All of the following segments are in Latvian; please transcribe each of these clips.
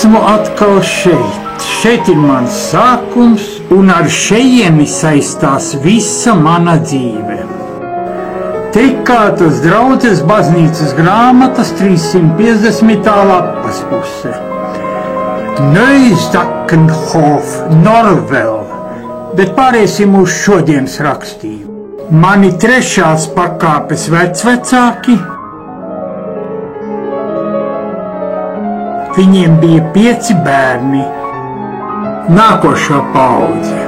esmu atkal šeit. Šeit ir mans sākums, un ar šejieni saistās visa mana dzīve. Trikātas draudzes baznīcas grāmatas 350. lapas puse. Neustakenhof, Norvel, bet pāriesim uz šodienas rakstījumu. Mani 3. pakāpes vecvecāki, viņiem bija 5 bērni. Nākošā paudze.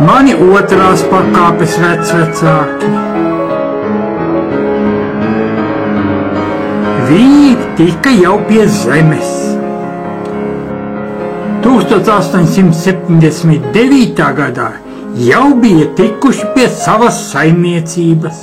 Mani 2. pakāpes vecvecāki. Viņi tika jau pie zemes. 1879. gadā jau bija tikuši pie savas saimniecības.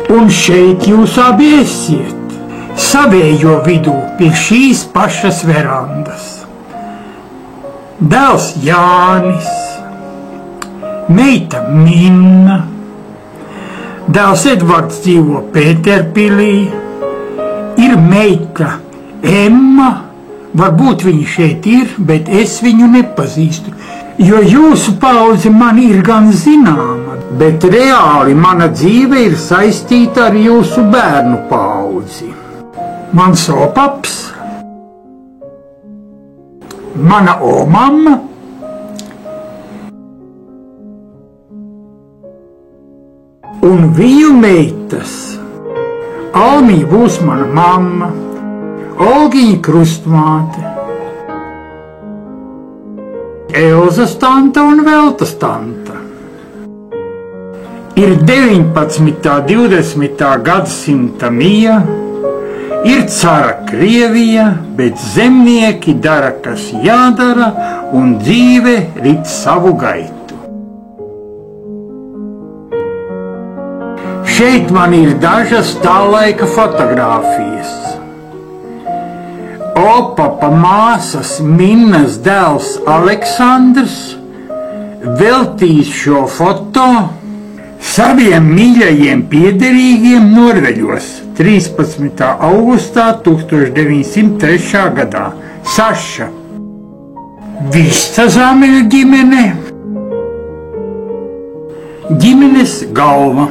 Un šeit jūs abi esiet, savējo vidū pie šīs pašas verandas. Dēls Jānis, meita Minna, dēls Edvards dzīvo Pēterpilī, ir meita Emma, varbūt viņa šeit ir, bet es viņu nepazīstu, jo jūsu paudze man ir gan zināma. Bet reāli mana dzīve ir saistīta ar jūsu bērnu paudzi. Mans opaps, mana omamma, un viņu meitas. Almija būs mana mamma, Olgiņa krustmāte, Elzas tanta un Veltas tanta. Ir 19. 20. gadsimta mija, ir cara Krievija, bet zemnieki dara, kas jādara, un dzīve rit savu gaitu. Šeit man ir dažas tā laika fotogrāfijas. Opapa māsas Minnas dēls Aleksandrs veltīs šo foto saviem mīļajiem piederīgiem Norveģos 13. augustā 1903. gadā. Saša, Vista Zameļu ģimene, ģimenes galva.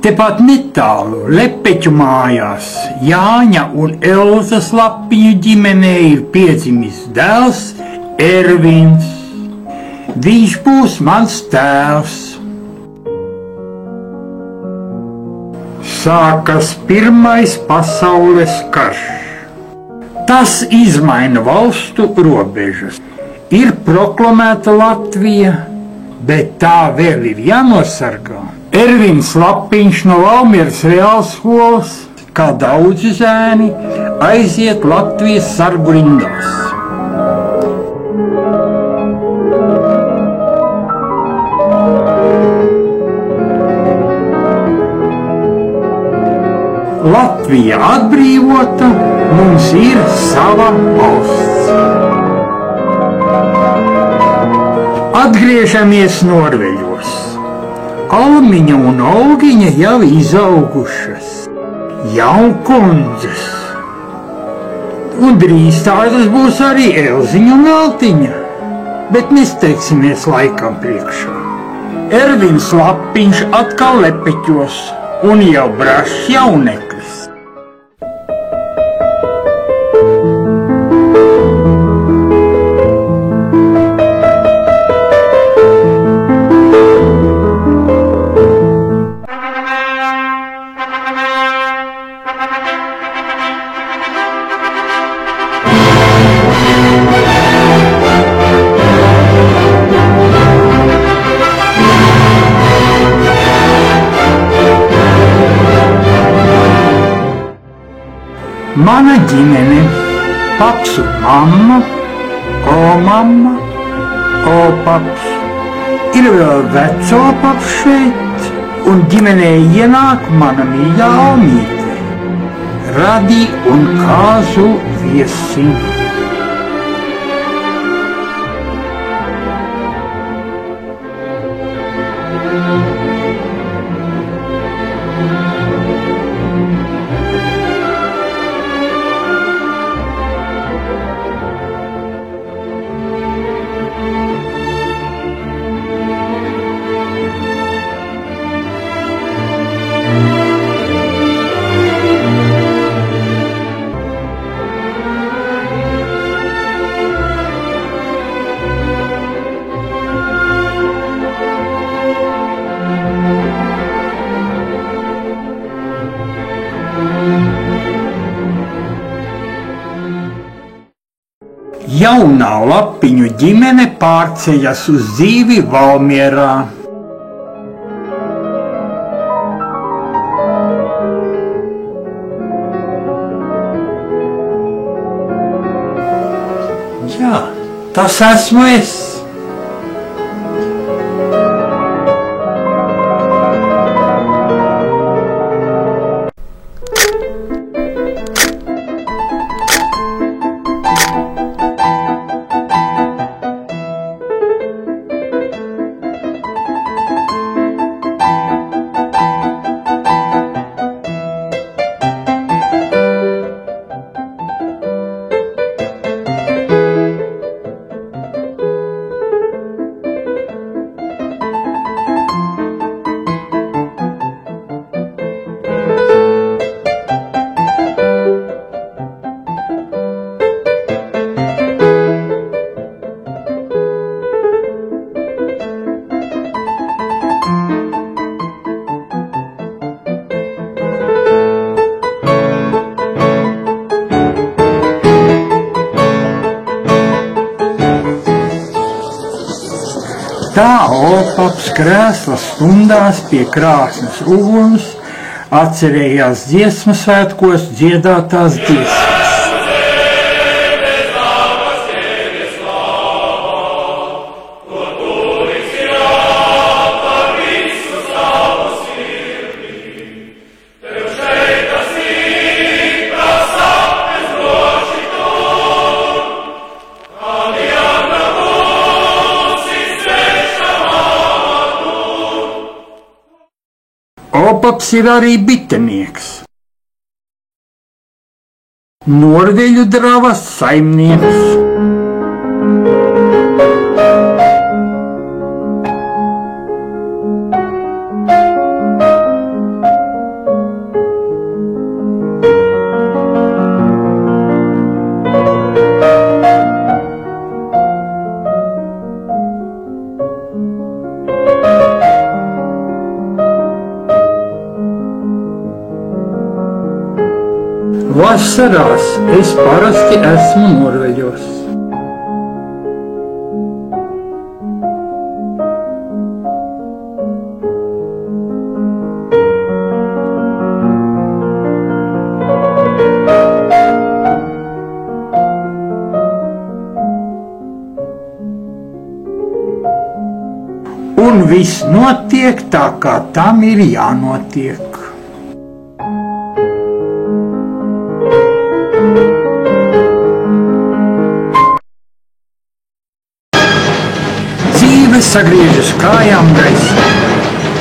Tepat netālu Lepeķu mājās Jāņa un Elzas Lapiņu ģimenē ir piedzimis dēls Ervins. Viņš būs mans tēvs. Sākas Pirmais pasaules karš. Tas izmaina valstu robežas. Ir proklamēta Latvija, bet tā vēl ir jānosargā. Ervins Lapiņš no Valmieras reālskolas, kā daudzi zēni, aiziet Latvijas sargu rindās. Latvija atbrīvota, mums ir sava valsts. Atgriežamies Norveģos. Almiņa un Olgiņa jau izaugušas, jau kundzes. Un drīz tādas būs arī Elziņa un Eltiņa, bet nesteigsimies laikam priekšā. Ervins Lapiņš atkal lepeķos un jau brašs jauneklis. Mana ģimene, paps un mamma, omamma, opaps, ir vēl veco paps šeit, un ģimenē ienāk mana mīļā omīte, Radi un Kāzu viesi. Jaunā Lapiņu ģimene pārceļas uz dzīvi Valmierā. Jā, tas esmu es. Tā opaps krēsla stundās pie krāsnes uguns atcerējās dziesmu svētkos dziedātās dziesmas. Opaps ir arī bitenieks, Norveļu dravas saimnieks. Vasarās es parasti esmu Norveģos. Un viss notiek tā, kā tam ir jānotiek. Sagriežas kājām gaisā.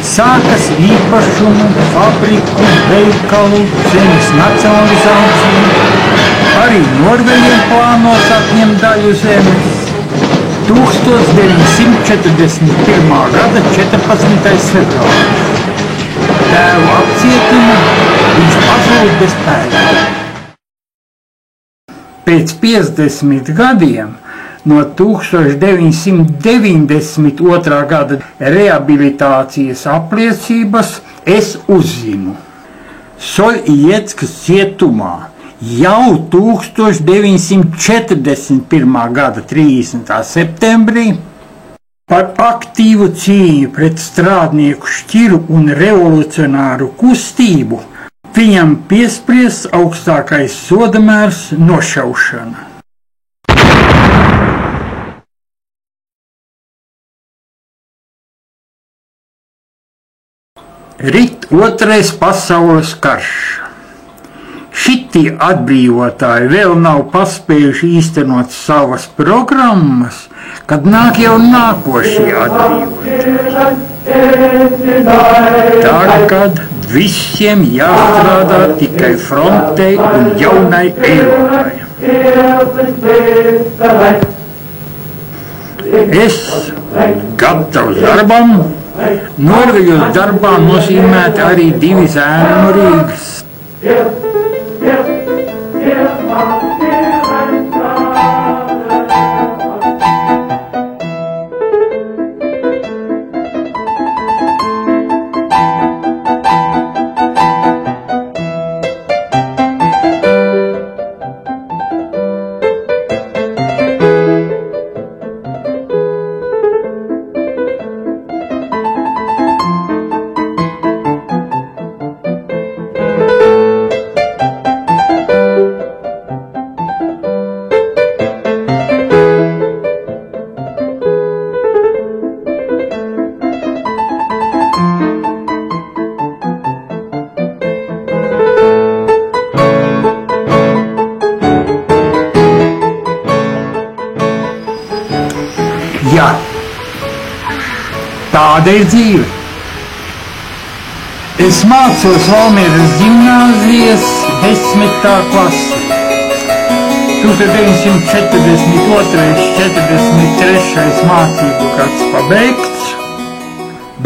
Sākas īpašumu, fabriku, veikalu, zemes nacionalizācija. Arī Norvēģiem plānos atņemt daļu zemes. 1941. gada 14. februāris. Tēvu apcietina, viņš pazūd bez pēdām. Pēc 50 gadiem no 1992. gada rehabilitācijas apliecības es uzzinu. Soļieckas cietumā jau 1941. gada 30. septembrī par aktīvu cīņu pret strādnieku šķiru un revolucionāru kustību viņam piespriests augstākais sodamērs nošaušana. Rit Otrais pasaules karš. Šitie atbrīvotāji vēl nav paspējuši īstenot savas programmas, kad nāk jau nākošie atbrīvotāji. Tagad visiem jāstrādā tikai frontei un jaunai Eiropai. Es gatavs darbam. Norvēģos darbā nozīmēti arī 2 zēni no Rīgas. Jā, tāda ir dzīve. Es mācos Valmieras ģimnāzijas 10. klasi. 1942.–43. mācību gads pabeigts,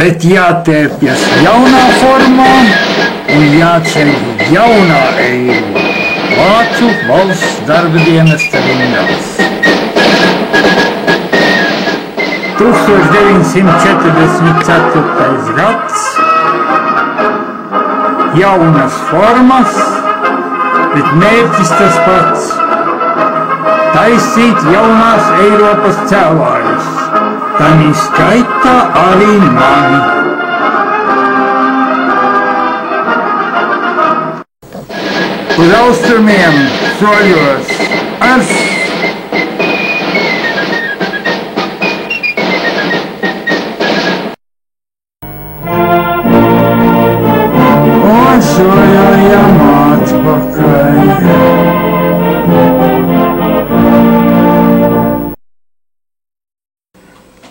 bet jātērpjas jaunā formā un jāceļ jaunā Eiropa. Vācu valsts darba dienesta rindās. 1944. gads, jaunas formas, bet mērķis tas pats – taisīt jaunās Eiropas cēlājus, tanī skaitā arī mani. Uz austrumiem soļos ars. Sojojam atpakaļ.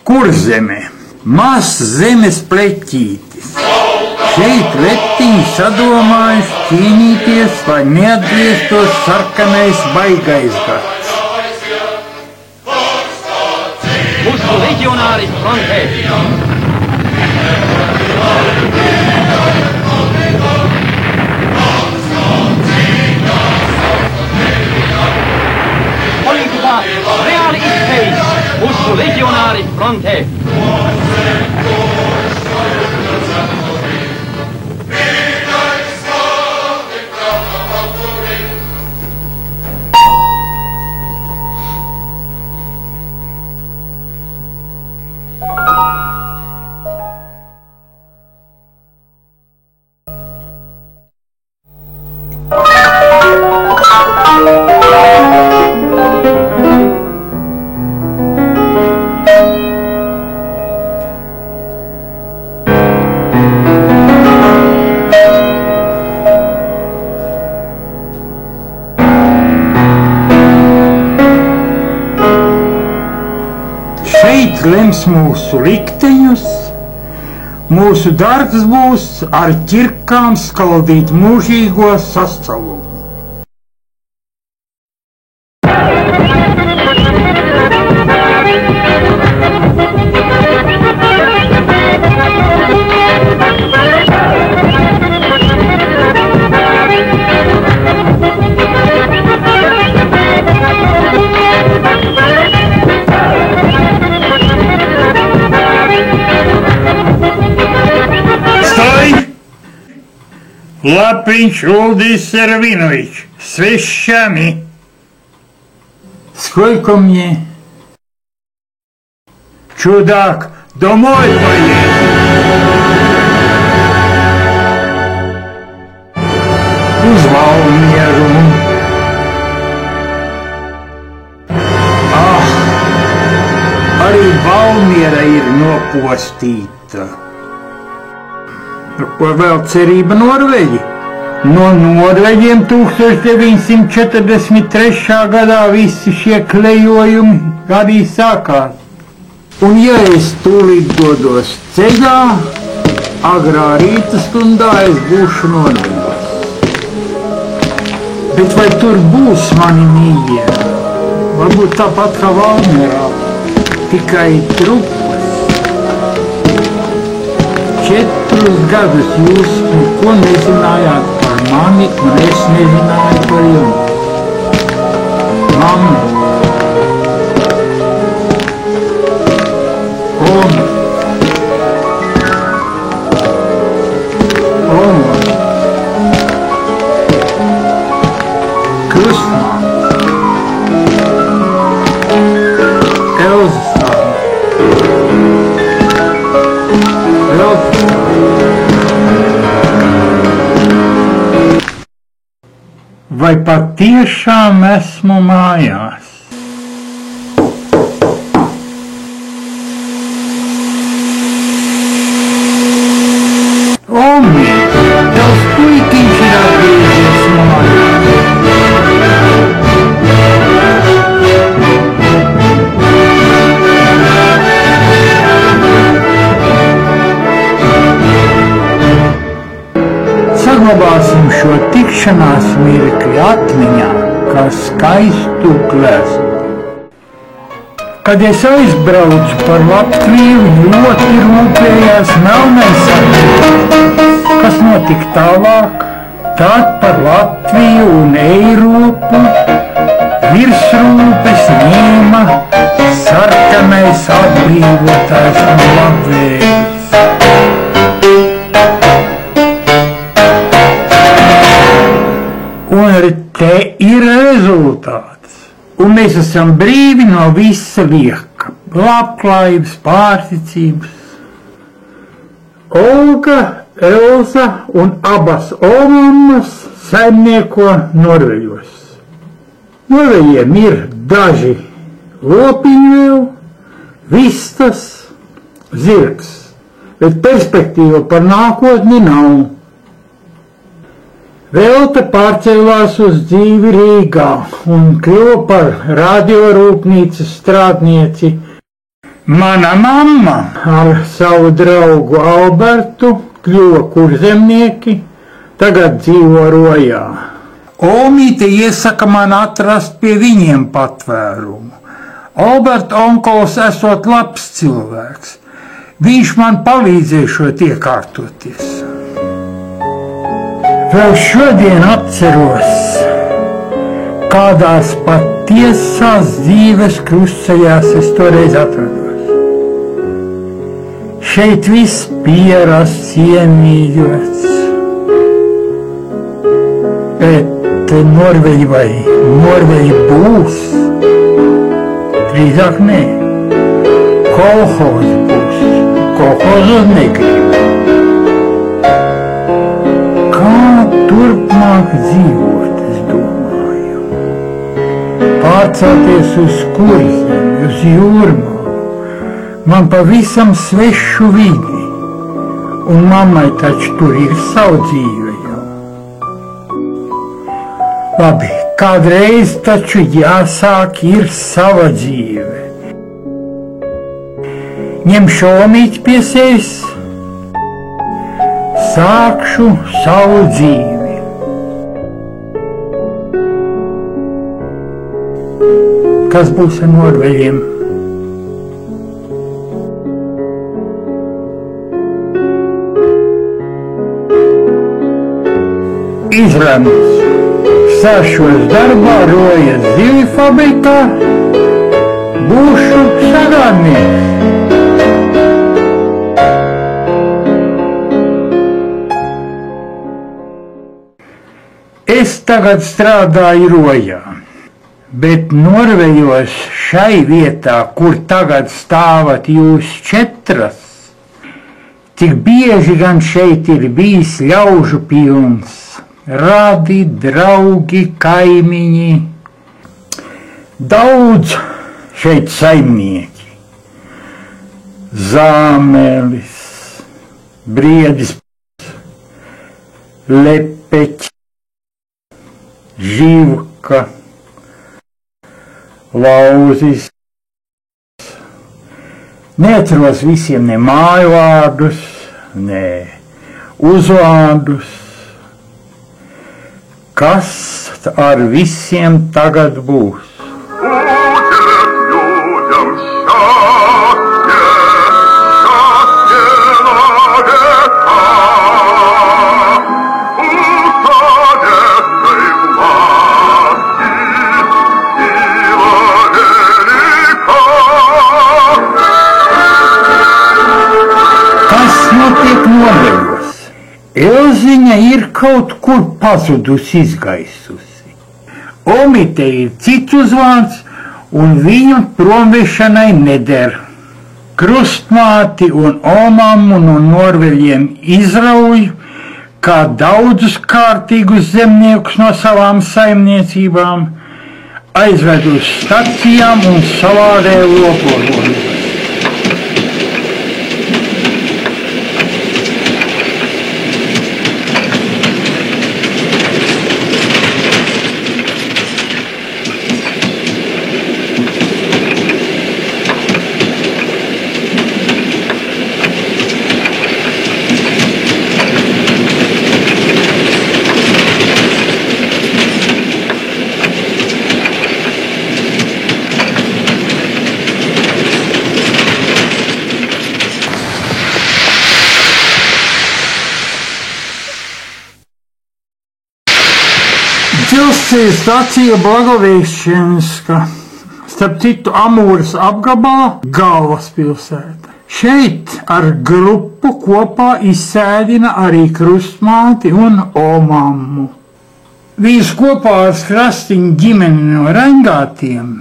Kurzeme, mazs zemes pleķītis. Šeit letiņi sadomājuši cīnīties, lai neatgrieztos sarkanais baigais gads. Mūsu leģionāri frontē. Reāli izspējis mūsu leģionāri frontē. Šeit lems mūsu likteņus, mūsu darbs būs ar ķirkām skaldīt mūžīgo sasalumu. Lapiņš Uldis Servinovič, с вещами. Сколько мне? Чудак, домой поедет. Узвал Миру. Ah, arī Valmiera ir nopostīta. Ko vēl cerība Norveģi? No Norveģiem 1943. gadā visi šie klejojumi arī sākās. Un ja es tūlīt dodos ceļā, agrā rīta stundā es būšu Norvēģos. Bet vai tur būs mani mīļie? Varbūt tāpat kā Valmierā, tikai trupas. 4 gadus jūs neko nezinājāt par mani, un es nezināju par jums. Mamma, Oma, Krustmāte, Elza stāva, vai patiešām esmu mājās? Omi, tavs puikiņš ir atgriezies mājās. Saglabāsim šo tikšanās mirkli atmiņā, kā skaistu gleznu. Kad es aizbraucu par Latviju, ļoti rūpējās melnais sarkanais. Kas notika tālāk? Tad par Latviju un Eiropu virsrūpes ņēma sarkanais atbrīvotājs no labvēlības. Un te ir rezultāts. Un mēs esam brīvi no visa lieka. Labklājības, pārticības. Olga, Elza un abas omammas saimnieko Norveģos. Norveģiem ir daži lopiņi vēl, vistas, zirgs, bet perspektīva par nākotni nav. Velta pārcēlās uz dzīvi Rīgā un kļuva par radiorūpnīcas strādnieci. Mana mamma ar savu draugu Albertu kļuva kurzemnieki, tagad dzīvo Rojā. Omīte iesaka man atrast pie viņiem patvērumu. Alberta onkols esot labs cilvēks. Viņš man palīdzēšot iekārtoties. Vēl šodien atceros, kādās patiesās dzīves krustceļās es toreiz atrados. Šeit viss pierasts, iemīļots. Bet Norveģi būs? Drīzāk nē. Kolhoz būs. Kolhozos negrib. Turpmāk dzīvot, es domāju. Pārcelties uz Kurzemi, uz Jūrmalu. Man pavisam svešu vidi. Un mammai taču tur ir savu dzīve jau. Labi, kādreiz taču jāsāk ir sava dzīve. Ņemšu omīti pie sevis. Sākšu savu dzīvi. Kas būs ar Norveģiem? Izlemts. Sāšos darbā Rojas zivju fabrikā, būšu sagādnieks. Es tagad strādāju Rojā, bet norvejos šai vietā, kur tagad stāvat jūs 4. Tik bieži gan šeit ir bijis ļaužu pilns, radi, draugi, kaimiņi. Daudz šeit saimnieki, Zāmelis, Briedis, Lepeķi, Živka, Lauzis. Neatceros visiem ne māju vārdus, ne uzvārdus. Kas ar visiem tagad būs? Elziņa ir kaut kur pazudusi, izgaisusi. Omite ir cits uzvārds, un viņu promvešanai neder. Krustmāti un omammu no norveļiem izrauj, kā daudzus kārtīgus zemniekus no savām saimniecībām, aizved uz stacijām un savādē lopožos. Dzelzceļa stacija Blagoviešķenska, starp citu Amūras apgabalā, galvaspilsēta. Šeit ar grupu kopā izsēdina arī krustmāti un omammu. Vīrs kopā ar Krastiņu ģimeni no Reingātiem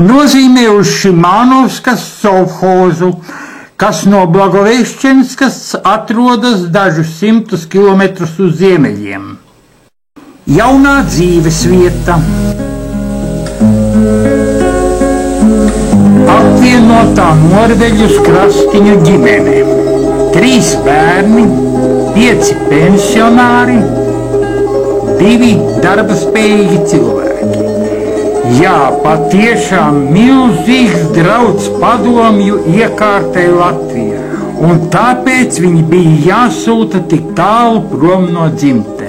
nozīmē uz Šimanovskas sovhozu, kas no Blagoviešķenskas atrodas dažus 100 kilometrus uz ziemeļiem. Jaunā dzīves vieta. Apvienotā norveģu Krastiņu ģimene. 3 bērni, 5 pensionāri, 2 darbaspējīgi cilvēki. Jā, patiešām milzīgs drauds padomju iekārtai Latvijā, un tāpēc viņi bija jāsūta tik tālu prom no dzimtenes.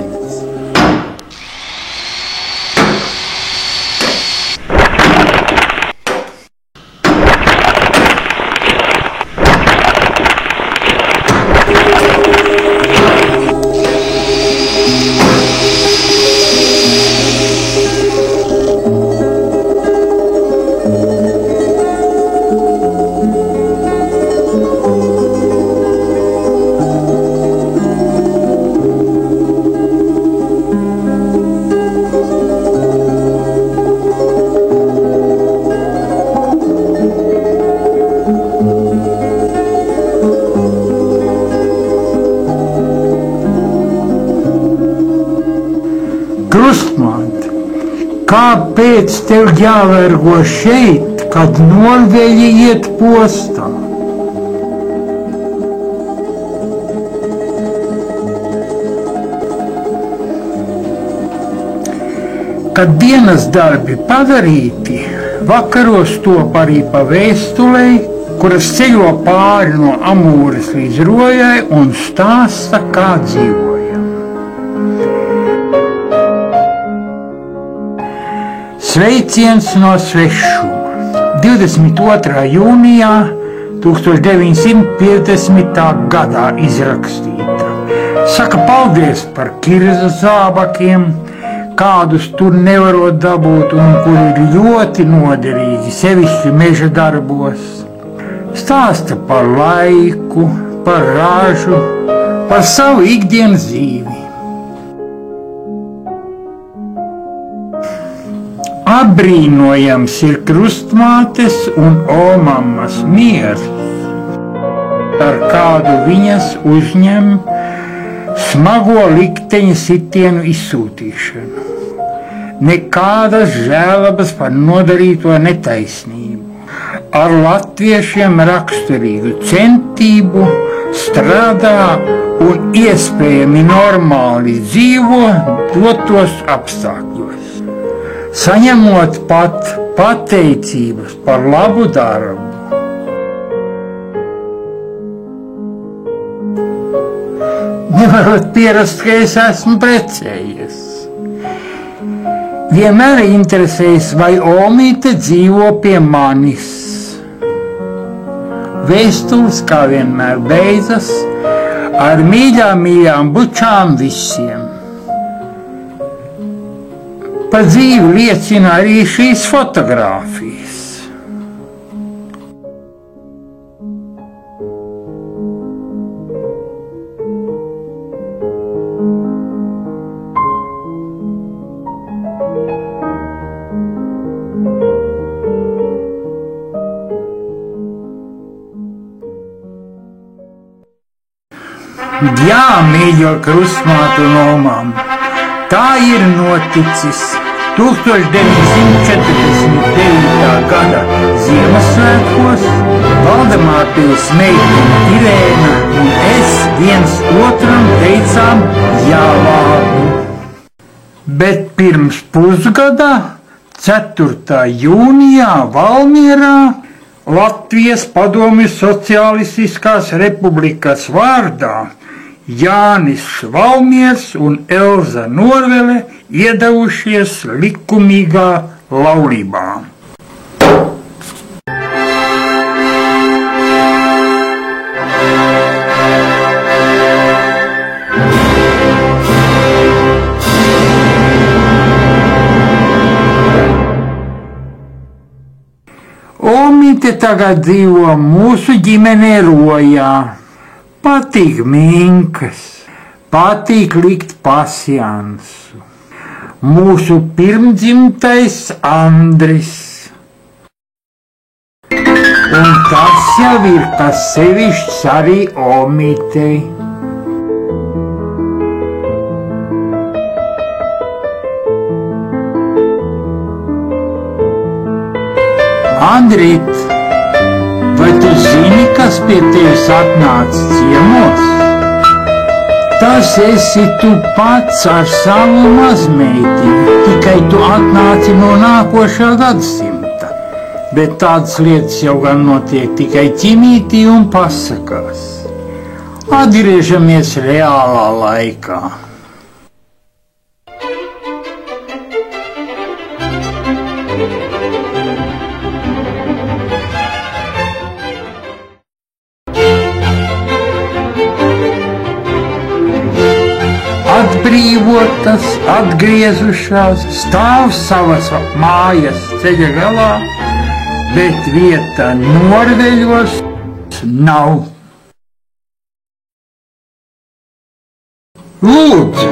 Krustmāte, kāpēc tev jāvergo šeit, kad norveļi iet postā? Kad dienas darbi padarīti, vakaros top arī pa vēstulei, kuras ceļo pāri no Amūras līdz Rojai un stāsta, kā dzīvo. Sveiciens no svešuma. 22. jūnijā 1950. gadā izrakstīta. Saka paldies par kirza zābakiem, kādus tur nevarot dabūt un kuri ir ļoti noderīgi, sevišķi meža darbos. Stāsta par laiku, par ražu, par savu ikdienas dzīvi. Apbrīnojams ir krustmātes un omammas miers, ar kādu viņas uzņem smago likteņa sitienu izsūtīšanu. Nekādas žēlabas par nodarīto netaisnību. Ar latviešiem raksturīgu centību strādā un iespējami normāli dzīvo dotos apstākļos. Saņemot pat pateicības par labu darbu. Nevarat pierast, ka es esmu precējies. Vienmēr interesējas, vai omīte dzīvo pie manis. Vēstules, kā vienmēr, beidzas ar mīļām bučām visiem. Par dzīvi liecina arī šīs fotogrāfijas. Jā, mīļo krustmātu un omām, tā ir noticis 1949. gada Ziemassvētkos. Valdemārpils meitene Irēna un es viens otram teicām jā vārdu. Bet pirms pusgada, 4. jūnijā Valmierā, Latvijas Padomju Sociālistiskās Republikas vārdā Jānis Valmiers un Elza Norvele iedavušies likumīgā laulībā. Omīte tagad dzīvo mūsu ģimenē Rojā. Patīk minkas, patīk likt pasjansu. Mūsu pirmdzimtais Andris. Un tas jau ir kas sevišķs arī omītei. Andrit, vai tu zini, kas pie tevis atnāca ciemos? Tas esi tu pats ar savu mazmeiti, tikai tu atnāci no nākošā gadsimta. Bet tādas lietas jau gan notiek tikai ķimītī un pasakās. Atgriežamies reālā laikā. Atbrīvotas, atgriezušās, stāv savas mājas ceļa galā, bet vieta Norveļos nav. Lūdzu,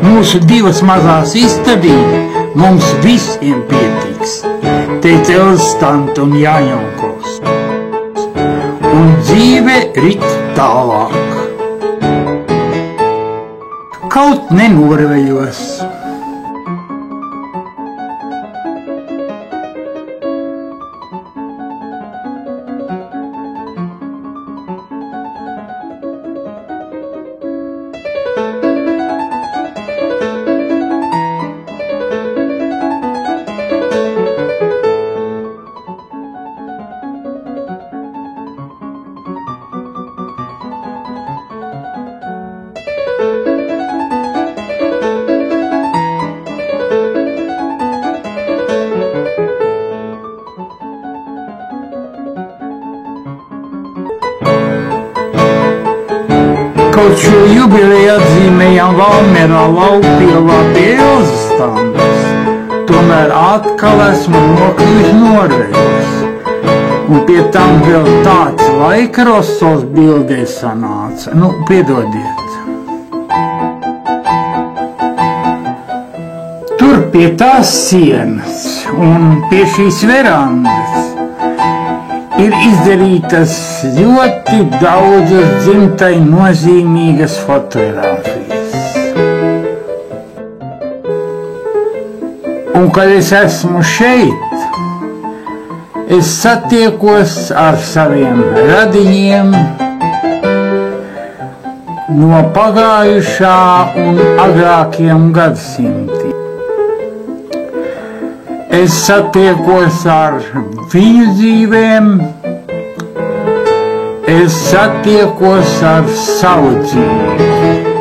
mūsu divas mazās istabiņas mums visiem pietiks, teica Elstanta un Jāņonkos. Un dzīve rit tālāk. Kaut ne Norveļos. Kaut šo jubileju atzīmējām Valmierā Laupielā pie Elzas standas, tomēr atkal esmu nokļuvis Norveļos. Un pie tam vēl tāds laikrosos bildē sanāca. Piedodiet. Turp pie tās sienas un pie šīs verandas ir izdarītas ļoti daudzas dzimtai nozīmīgas fotogrāfijas. Un, kad es esmu šeit, es satiekos ar saviem radiņiem no pagājušā un agrākiem gadsimtiem. Es satiekos ar viņu dzīvēm, es satiekos ar savu dzīvi.